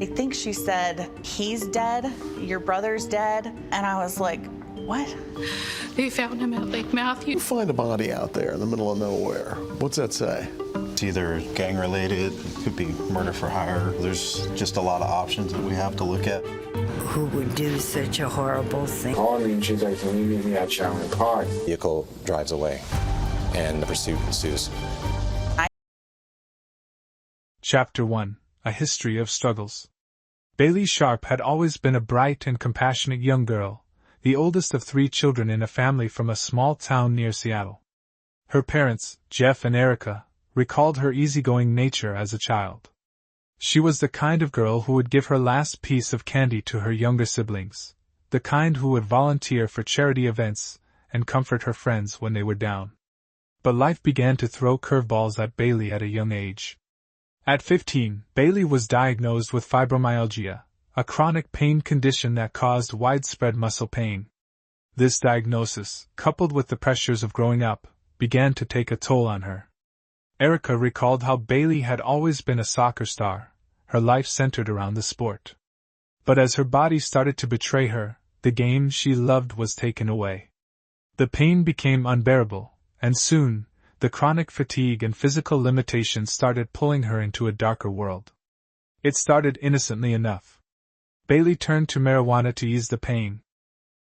I think she said, "He's dead, your brother's dead," and I was like, what? They found him at Lake Matthew. You find a body out there in the middle of nowhere. What's that say? It's either gang-related, it could be murder for hire. There's just a lot of options that we have to look at. Who would do such a horrible thing? Called me and she's like, "Can you meet me at Sharon Park?" Vehicle drives away, and the pursuit ensues. Chapter 1: A History of Struggles. Bailey Sharp had always been a bright and compassionate young girl, the oldest of 3 children in a family from a small town near Seattle. Her parents, Jeff and Erica, recalled her easygoing nature as a child. She was the kind of girl who would give her last piece of candy to her younger siblings, the kind who would volunteer for charity events and comfort her friends when they were down. But life began to throw curveballs at Bailey at a young age. At 15, Bailey was diagnosed with fibromyalgia, a chronic pain condition that caused widespread muscle pain. This diagnosis, coupled with the pressures of growing up, began to take a toll on her. Erica recalled how Bailey had always been a soccer star, her life centered around the sport. But as her body started to betray her, the game she loved was taken away. The pain became unbearable, and soon, the chronic fatigue and physical limitations started pulling her into a darker world. It started innocently enough. Bailey turned to marijuana to ease the pain.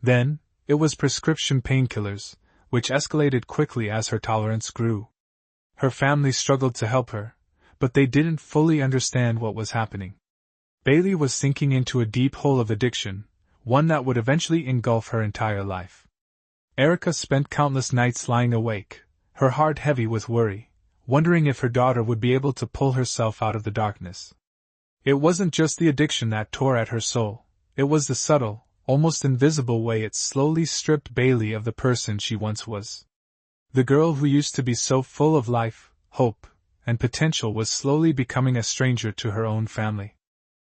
Then, it was prescription painkillers, which escalated quickly as her tolerance grew. Her family struggled to help her, but they didn't fully understand what was happening. Bailey was sinking into a deep hole of addiction, one that would eventually engulf her entire life. Erica spent countless nights lying awake, her heart heavy with worry, wondering if her daughter would be able to pull herself out of the darkness. It wasn't just the addiction that tore at her soul, it was the subtle, almost invisible way it slowly stripped Bailey of the person she once was. The girl who used to be so full of life, hope, and potential was slowly becoming a stranger to her own family.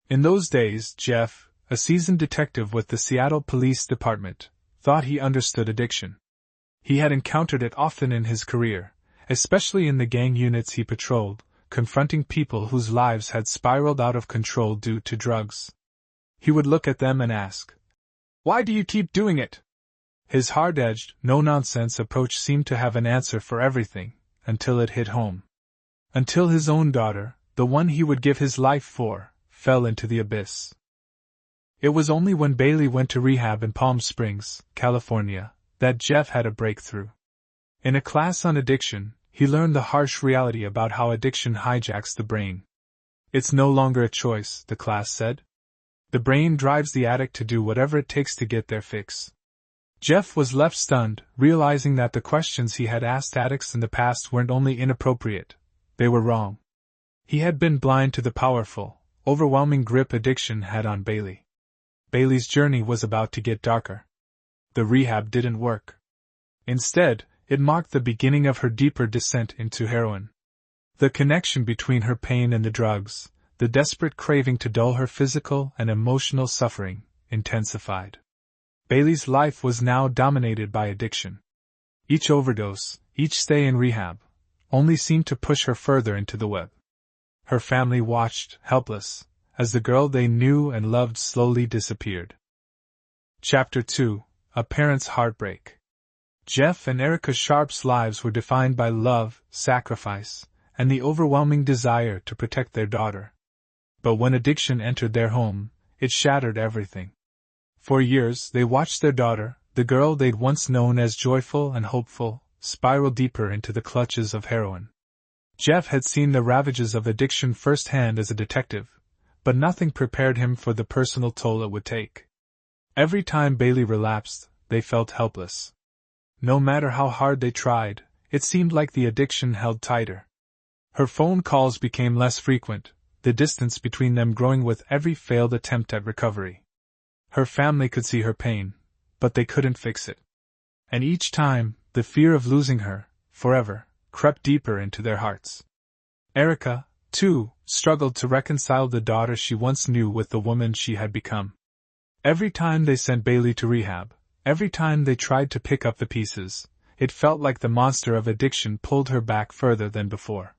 In those days, Jeff, a seasoned detective with the Seattle Police Department, thought he understood addiction. He had encountered it often in his career, especially in the gang units he patrolled, confronting people whose lives had spiraled out of control due to drugs. He would look at them and ask, "Why do you keep doing it?" His hard-edged, no-nonsense approach seemed to have an answer for everything, until it hit home. Until his own daughter, the one he would give his life for, fell into the abyss. It was only when Bailey went to rehab in Palm Springs, California, that Jeff had a breakthrough. In a class on addiction, he learned the harsh reality about how addiction hijacks the brain. It's no longer a choice, the class said. The brain drives the addict to do whatever it takes to get their fix. Jeff was left stunned, realizing that the questions he had asked addicts in the past weren't only inappropriate, they were wrong. He had been blind to the powerful, overwhelming grip addiction had on Bailey. Bailey's journey was about to get darker. The rehab didn't work. Instead, it marked the beginning of her deeper descent into heroin. The connection between her pain and the drugs, the desperate craving to dull her physical and emotional suffering, intensified. Bailey's life was now dominated by addiction. Each overdose, each stay in rehab, only seemed to push her further into the web. Her family watched, helpless, as the girl they knew and loved slowly disappeared. Chapter 2: A Parent's Heartbreak. Jeff and Erica Sharp's lives were defined by love, sacrifice, and the overwhelming desire to protect their daughter. But when addiction entered their home, it shattered everything. For years, they watched their daughter, the girl they'd once known as joyful and hopeful, spiral deeper into the clutches of heroin. Jeff had seen the ravages of addiction firsthand as a detective, but nothing prepared him for the personal toll it would take. Every time Bailey relapsed, they felt helpless. No matter how hard they tried, it seemed like the addiction held tighter. Her phone calls became less frequent, the distance between them growing with every failed attempt at recovery. Her family could see her pain, but they couldn't fix it. And each time, the fear of losing her, forever, crept deeper into their hearts. Erica, too, struggled to reconcile the daughter she once knew with the woman she had become. Every time they sent Bailey to rehab, every time they tried to pick up the pieces, it felt like the monster of addiction pulled her back further than before.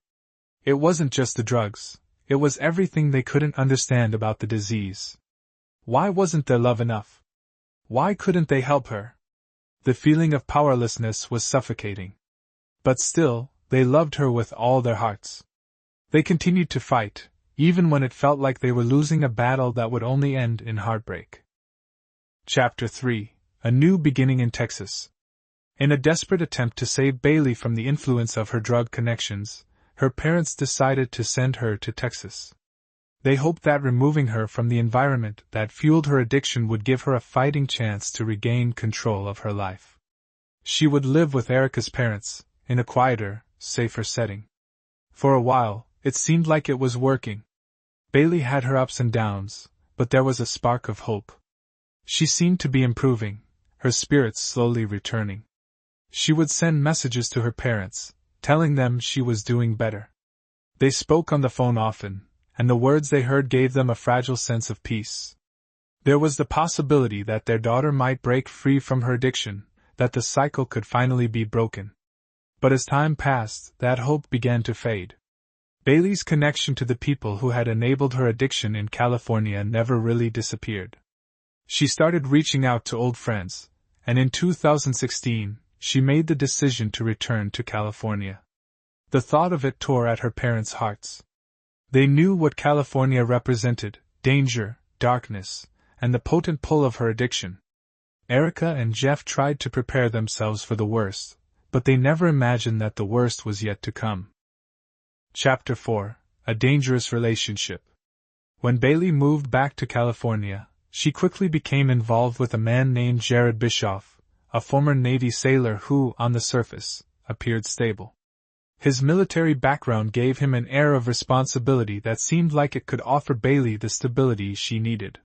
It wasn't just the drugs, it was everything they couldn't understand about the disease. Why wasn't their love enough? Why couldn't they help her? The feeling of powerlessness was suffocating. But still, they loved her with all their hearts. They continued to fight, even when it felt like they were losing a battle that would only end in heartbreak. Chapter 3: A New Beginning in Texas. In a desperate attempt to save Bailey from the influence of her drug connections, her parents decided to send her to Texas. They hoped that removing her from the environment that fueled her addiction would give her a fighting chance to regain control of her life. She would live with Erica's parents, in a quieter, safer setting. For a while, it seemed like it was working. Bailey had her ups and downs, but there was a spark of hope. She seemed to be improving, her spirits slowly returning. She would send messages to her parents, telling them she was doing better. They spoke on the phone often, and the words they heard gave them a fragile sense of peace. There was the possibility that their daughter might break free from her addiction, that the cycle could finally be broken. But as time passed, that hope began to fade. Bailey's connection to the people who had enabled her addiction in California never really disappeared. She started reaching out to old friends, and in 2016, she made the decision to return to California. The thought of it tore at her parents' hearts. They knew what California represented: danger, darkness, and the potent pull of her addiction. Erica and Jeff tried to prepare themselves for the worst, but they never imagined that the worst was yet to come. Chapter 4: A Dangerous Relationship. When Bailey moved back to California, she quickly became involved with a man named Jared Bishoff, a former Navy sailor who, on the surface, appeared stable. His military background gave him an air of responsibility that seemed like it could offer Bailey the stability she needed.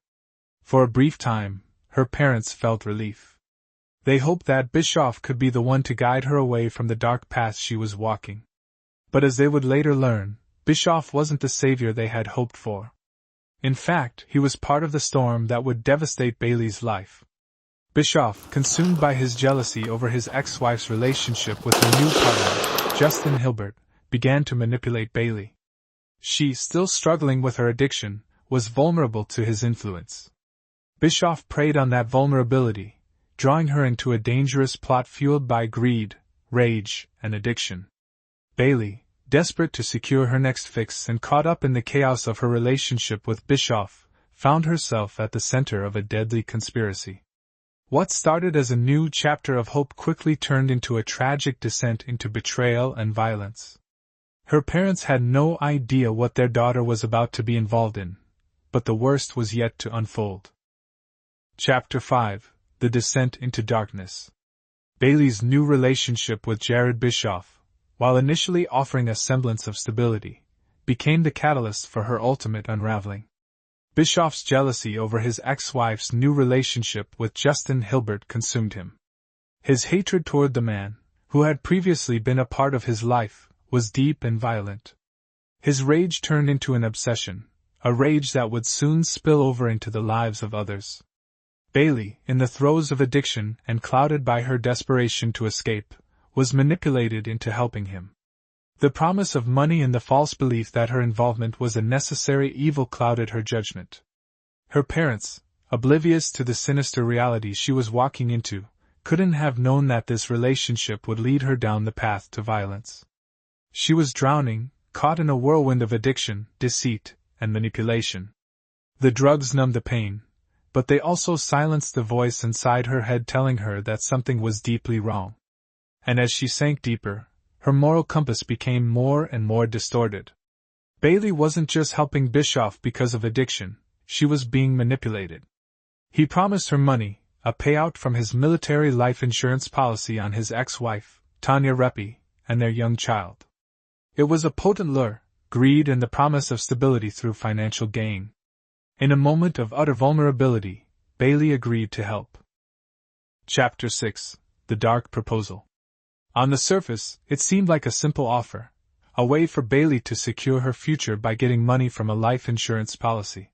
For a brief time, her parents felt relief. They hoped that Bischoff could be the one to guide her away from the dark path she was walking. But as they would later learn, Bischoff wasn't the savior they had hoped for. In fact, he was part of the storm that would devastate Bailey's life. Bischoff, consumed by his jealousy over his ex-wife's relationship with her new partner, Justin Hilbert, began to manipulate Bailey. She, still struggling with her addiction, was vulnerable to his influence. Bischoff preyed on that vulnerability, drawing her into a dangerous plot fueled by greed, rage, and addiction. Bailey, desperate to secure her next fix and caught up in the chaos of her relationship with Bischoff, found herself at the center of a deadly conspiracy. What started as a new chapter of hope quickly turned into a tragic descent into betrayal and violence. Her parents had no idea what their daughter was about to be involved in, but the worst was yet to unfold. Chapter 5: The Descent into Darkness. Bailey's new relationship with Jared Bischoff, while initially offering a semblance of stability, became the catalyst for her ultimate unraveling. Bischoff's jealousy over his ex-wife's new relationship with Justin Hilbert consumed him. His hatred toward the man, who had previously been a part of his life, was deep and violent. His rage turned into an obsession, a rage that would soon spill over into the lives of others. Bailey, in the throes of addiction and clouded by her desperation to escape, was manipulated into helping him. The promise of money and the false belief that her involvement was a necessary evil clouded her judgment. Her parents, oblivious to the sinister reality she was walking into, couldn't have known that this relationship would lead her down the path to violence. She was drowning, caught in a whirlwind of addiction, deceit, and manipulation. The drugs numbed the pain, but they also silenced the voice inside her head telling her that something was deeply wrong. And as she sank deeper, her moral compass became more and more distorted. Bailey wasn't just helping Bischoff because of addiction, she was being manipulated. He promised her money, a payout from his military life insurance policy on his ex-wife, Tanya Reppy, and their young child. It was a potent lure, greed and the promise of stability through financial gain. In a moment of utter vulnerability, Bailey agreed to help. Chapter 6: The Dark Proposal. On the surface, it seemed like a simple offer, a way for Bailey to secure her future by getting money from a life insurance policy.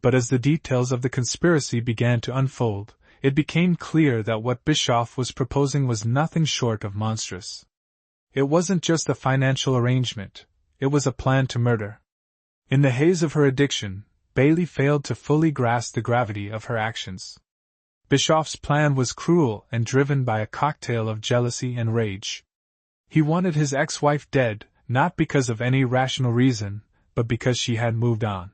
But as the details of the conspiracy began to unfold, it became clear that what Bischoff was proposing was nothing short of monstrous. It wasn't just a financial arrangement, it was a plan to murder. In the haze of her addiction, Bailey failed to fully grasp the gravity of her actions. Bischoff's plan was cruel and driven by a cocktail of jealousy and rage. He wanted his ex-wife dead, not because of any rational reason, but because she had moved on.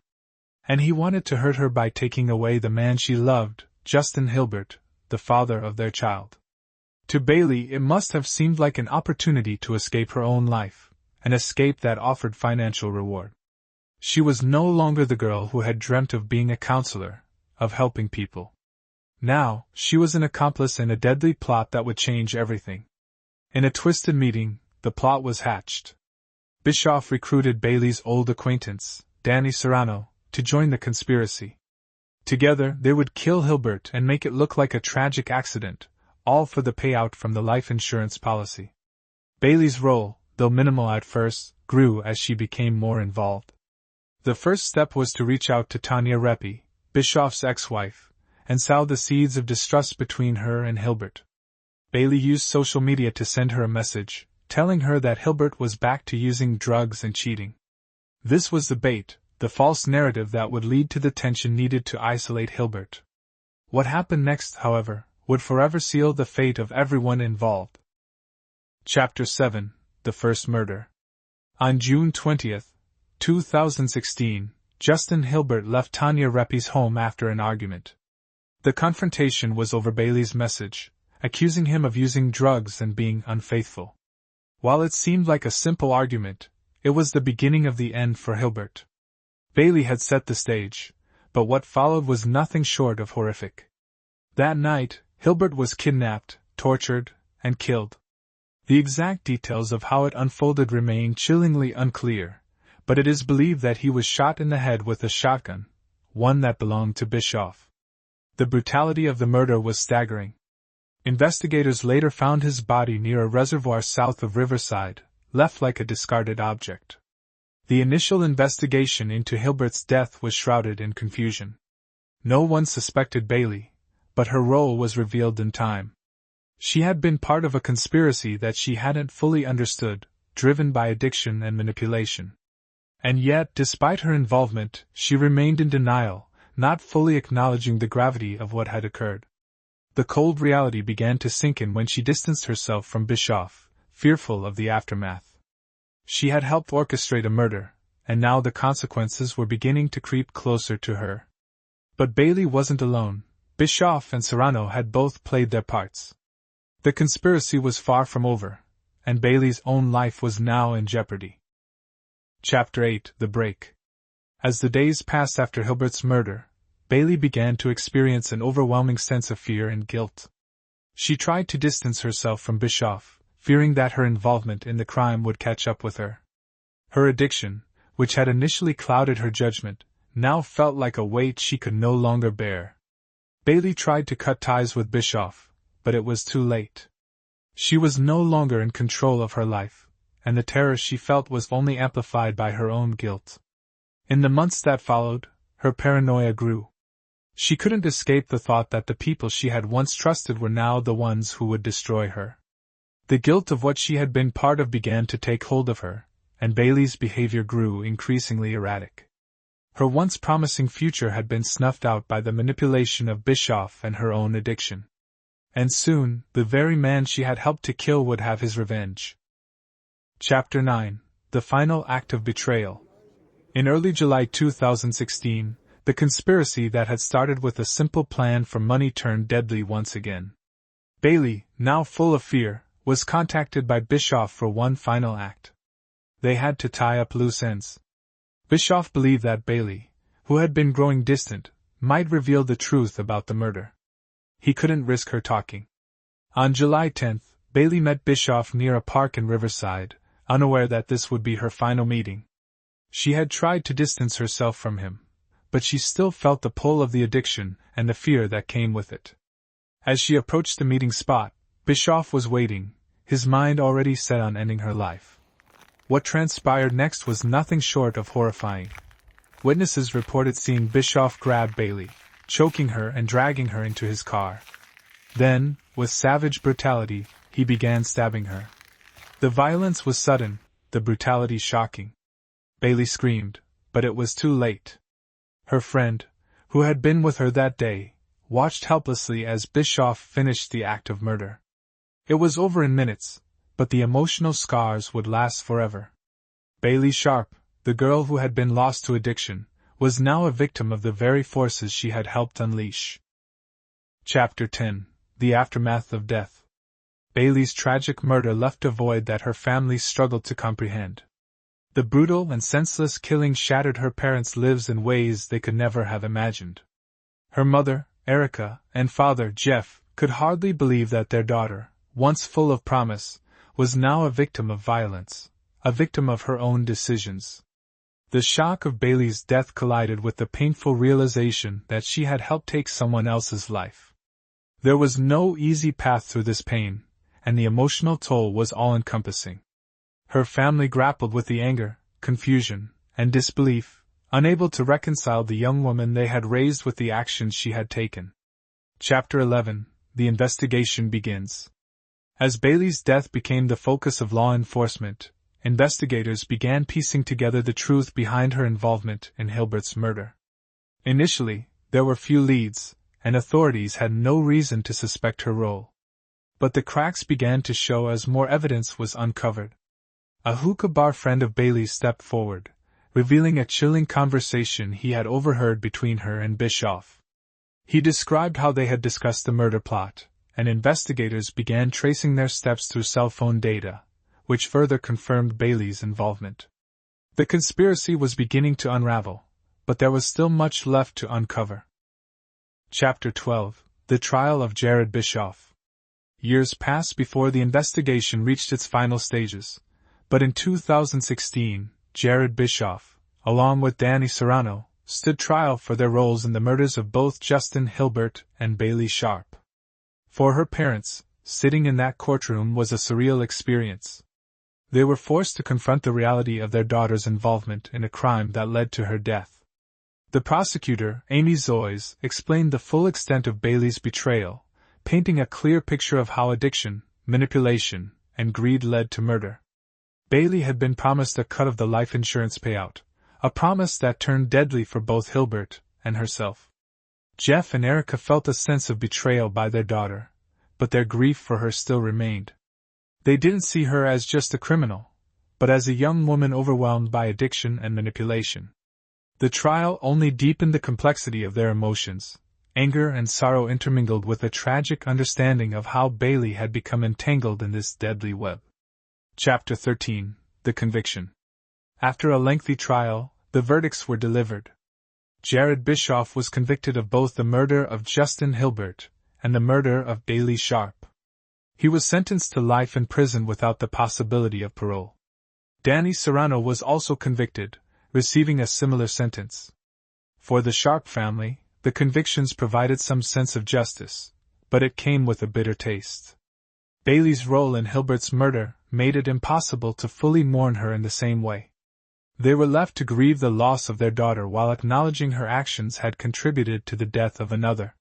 And he wanted to hurt her by taking away the man she loved, Justin Hilbert, the father of their child. To Bailey, it must have seemed like an opportunity to escape her own life, an escape that offered financial reward. She was no longer the girl who had dreamt of being a counselor, of helping people. Now, she was an accomplice in a deadly plot that would change everything. In a twisted meeting, the plot was hatched. Bischoff recruited Bailey's old acquaintance, Danny Serrano, to join the conspiracy. Together, they would kill Hilbert and make it look like a tragic accident, all for the payout from the life insurance policy. Bailey's role, though minimal at first, grew as she became more involved. The first step was to reach out to Tanya Reppy, Bischoff's ex-wife, and sow the seeds of distrust between her and Hilbert. Bailey used social media to send her a message, telling her that Hilbert was back to using drugs and cheating. This was the bait, the false narrative that would lead to the tension needed to isolate Hilbert. What happened next, however, would forever seal the fate of everyone involved. Chapter 7: The First Murder. On June 20, 2016, Justin Hilbert left Tanya Reppy's home after an argument. The confrontation was over Bailey's message, accusing him of using drugs and being unfaithful. While it seemed like a simple argument, it was the beginning of the end for Hilbert. Bailey had set the stage, but what followed was nothing short of horrific. That night, Hilbert was kidnapped, tortured, and killed. The exact details of how it unfolded remain chillingly unclear, but it is believed that he was shot in the head with a shotgun, one that belonged to Bischoff. The brutality of the murder was staggering. Investigators later found his body near a reservoir south of Riverside, left like a discarded object. The initial investigation into Hilbert's death was shrouded in confusion. No one suspected Bailey, but her role was revealed in time. She had been part of a conspiracy that she hadn't fully understood, driven by addiction and manipulation. And yet, despite her involvement, she remained in denial, not fully acknowledging the gravity of what had occurred. The cold reality began to sink in when she distanced herself from Bischoff, fearful of the aftermath. She had helped orchestrate a murder, and now the consequences were beginning to creep closer to her. But Bailey wasn't alone. Bischoff and Serrano had both played their parts. The conspiracy was far from over, and Bailey's own life was now in jeopardy. Chapter 8: The Break. As the days passed after Hilbert's murder, Bailey began to experience an overwhelming sense of fear and guilt. She tried to distance herself from Bischoff, fearing that her involvement in the crime would catch up with her. Her addiction, which had initially clouded her judgment, now felt like a weight she could no longer bear. Bailey tried to cut ties with Bischoff, but it was too late. She was no longer in control of her life, and the terror she felt was only amplified by her own guilt. In the months that followed, her paranoia grew. She couldn't escape the thought that the people she had once trusted were now the ones who would destroy her. The guilt of what she had been part of began to take hold of her, and Bailey's behavior grew increasingly erratic. Her once promising future had been snuffed out by the manipulation of Bischoff and her own addiction. And soon, the very man she had helped to kill would have his revenge. Chapter 9: The Final Act of Betrayal. In early July 2016, the conspiracy that had started with a simple plan for money turned deadly once again. Bailey, now full of fear, was contacted by Bischoff for one final act. They had to tie up loose ends. Bischoff believed that Bailey, who had been growing distant, might reveal the truth about the murder. He couldn't risk her talking. On July 10, Bailey met Bischoff near a park in Riverside, unaware that this would be her final meeting. She had tried to distance herself from him, but she still felt the pull of the addiction and the fear that came with it. As she approached the meeting spot, Bischoff was waiting, his mind already set on ending her life. What transpired next was nothing short of horrifying. Witnesses reported seeing Bischoff grab Bailey, choking her and dragging her into his car. Then, with savage brutality, he began stabbing her. The violence was sudden, the brutality shocking. Bailey screamed, but it was too late. Her friend, who had been with her that day, watched helplessly as Bischoff finished the act of murder. It was over in minutes, but the emotional scars would last forever. Bailey Sharp, the girl who had been lost to addiction, was now a victim of the very forces she had helped unleash. Chapter 10: The Aftermath of Death. Bailey's tragic murder left a void that her family struggled to comprehend. The brutal and senseless killing shattered her parents' lives in ways they could never have imagined. Her mother, Erica, and father, Jeff, could hardly believe that their daughter, once full of promise, was now a victim of violence, a victim of her own decisions. The shock of Bailey's death collided with the painful realization that she had helped take someone else's life. There was no easy path through this pain, and the emotional toll was all-encompassing. Her family grappled with the anger, confusion, and disbelief, unable to reconcile the young woman they had raised with the actions she had taken. Chapter 11: The Investigation Begins. As Bailey's death became the focus of law enforcement, investigators began piecing together the truth behind her involvement in Hilbert's murder. Initially, there were few leads, and authorities had no reason to suspect her role. But the cracks began to show as more evidence was uncovered. A hookah bar friend of Bailey's stepped forward, revealing a chilling conversation he had overheard between her and Bischoff. He described how they had discussed the murder plot, and investigators began tracing their steps through cell phone data, which further confirmed Bailey's involvement. The conspiracy was beginning to unravel, but there was still much left to uncover. Chapter 12: The Trial of Jared Bishoff. Years passed before the investigation reached its final stages, but in 2016, Jared Bischoff, along with Danny Serrano, stood trial for their roles in the murders of both Justin Hilbert and Bailey Sharp. For her parents, sitting in that courtroom was a surreal experience. They were forced to confront the reality of their daughter's involvement in a crime that led to her death. The prosecutor, Amy Zoyes, explained the full extent of Bailey's betrayal, painting a clear picture of how addiction, manipulation, and greed led to murder. Bailey had been promised a cut of the life insurance payout, a promise that turned deadly for both Hilbert and herself. Jeff and Erica felt a sense of betrayal by their daughter, but their grief for her still remained. They didn't see her as just a criminal, but as a young woman overwhelmed by addiction and manipulation. The trial only deepened the complexity of their emotions. Anger and sorrow intermingled with a tragic understanding of how Bailey had become entangled in this deadly web. Chapter 13: The Conviction. After a lengthy trial, the verdicts were delivered. Jared Bischoff was convicted of both the murder of Justin Hilbert and the murder of Bailey Sharp. He was sentenced to life in prison without the possibility of parole. Danny Serrano was also convicted, receiving a similar sentence. For the Sharp family, the convictions provided some sense of justice, but it came with a bitter taste. Bailey's role in Hilbert's murder made it impossible to fully mourn her in the same way. They were left to grieve the loss of their daughter while acknowledging her actions had contributed to the death of another.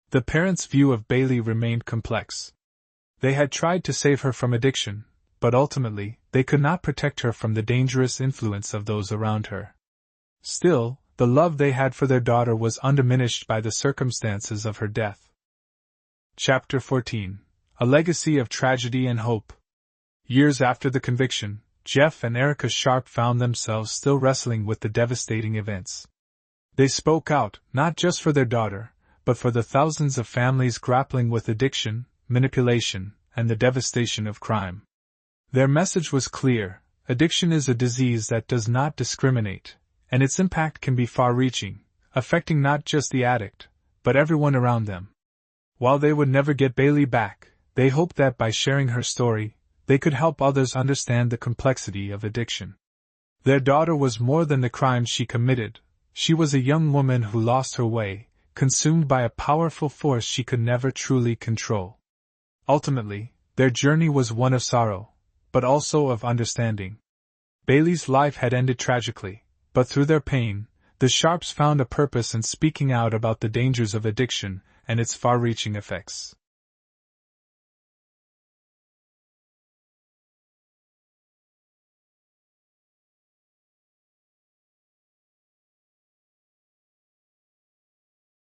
The parents' view of Bailey remained complex. They had tried to save her from addiction, but ultimately, they could not protect her from the dangerous influence of those around her. Still, the love they had for their daughter was undiminished by the circumstances of her death. Chapter 14: A Legacy of Tragedy and Hope. Years after the conviction, Jeff and Erica Sharp found themselves still wrestling with the devastating events. They spoke out, not just for their daughter, but for the thousands of families grappling with addiction, manipulation, and the devastation of crime. Their message was clear: addiction is a disease that does not discriminate, and its impact can be far-reaching, affecting not just the addict, but everyone around them. While they would never get Bailey back, they hoped that by sharing her story, they could help others understand the complexity of addiction. Their daughter was more than the crimes she committed. She was a young woman who lost her way, consumed by a powerful force she could never truly control. Ultimately, their journey was one of sorrow, but also of understanding. Bailey's life had ended tragically, but through their pain, the Sharps found a purpose in speaking out about the dangers of addiction and its far-reaching effects.